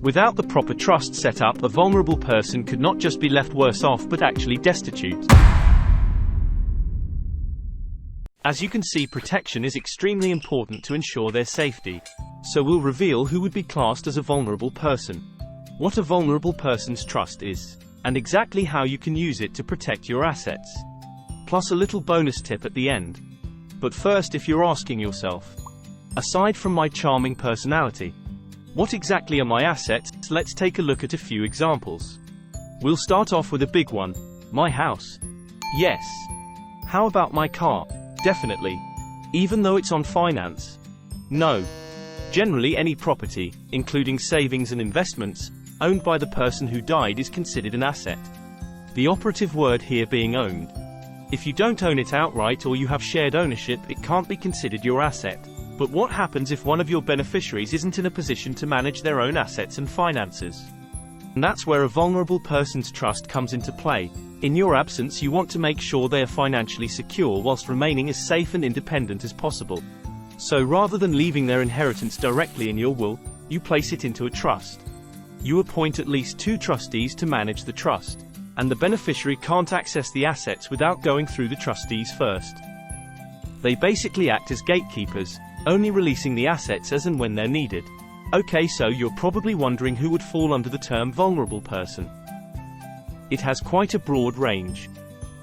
Without the proper trust set up, a vulnerable person could not just be left worse off but actually destitute. As you can see, protection is extremely important to ensure their safety. So we'll reveal who would be classed as a vulnerable person, what a vulnerable person's trust is, and exactly how you can use it to protect your assets. Plus a little bonus tip at the end. But first, if you're asking yourself, aside from my charming personality, what exactly are my assets? Let's take a look at a few examples. We'll start off with a big one. My house. Yes. How about my car? Definitely. Even though it's on finance? No. Generally, any property, including savings and investments, owned by the person who died is considered an asset. The operative word here being owned. If you don't own it outright or you have shared ownership, it can't be considered your asset. But what happens if one of your beneficiaries isn't in a position to manage their own assets and finances? And that's where a vulnerable person's trust comes into play. In your absence, you want to make sure they are financially secure whilst remaining as safe and independent as possible. So rather than leaving their inheritance directly in your will, you place it into a trust. You appoint at least 2 trustees to manage the trust, and the beneficiary can't access the assets without going through the trustees first. They basically act as gatekeepers, only releasing the assets as and when they're needed. Okay, so you're probably wondering who would fall under the term vulnerable person. It has quite a broad range,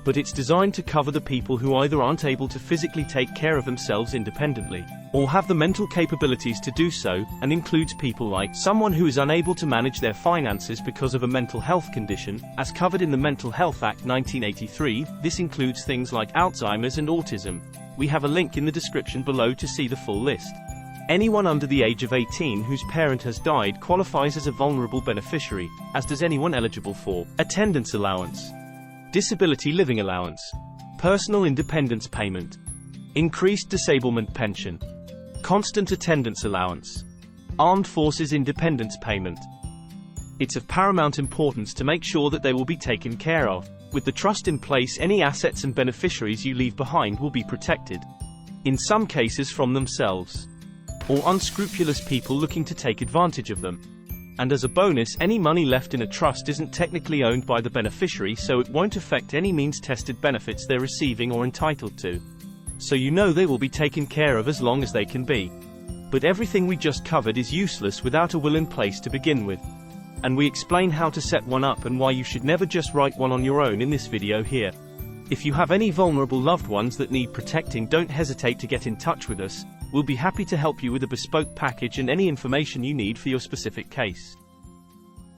but it's designed to cover the people who either aren't able to physically take care of themselves independently, or have the mental capabilities to do so, and includes people like someone who is unable to manage their finances because of a mental health condition, as covered in the Mental Health Act 1983. This includes things like Alzheimer's and autism. We have a link in the description below to see the full list. Anyone under the age of 18 whose parent has died qualifies as a vulnerable beneficiary, as does anyone eligible for attendance allowance, disability living allowance, personal independence payment, increased disablement pension, constant attendance allowance, armed forces independence payment. It's of paramount importance to make sure that they will be taken care of. With the trust in place, any assets and beneficiaries you leave behind will be protected, in some cases from themselves, or unscrupulous people looking to take advantage of them. And as a bonus, any money left in a trust isn't technically owned by the beneficiary, so it won't affect any means-tested benefits they're receiving or entitled to. So you know they will be taken care of as long as they can be. But everything we just covered is useless without a will in place to begin with. And we explain how to set one up and why you should never just write one on your own in this video here. If you have any vulnerable loved ones that need protecting, don't hesitate to get in touch with us. We'll be happy to help you with a bespoke package and any information you need for your specific case.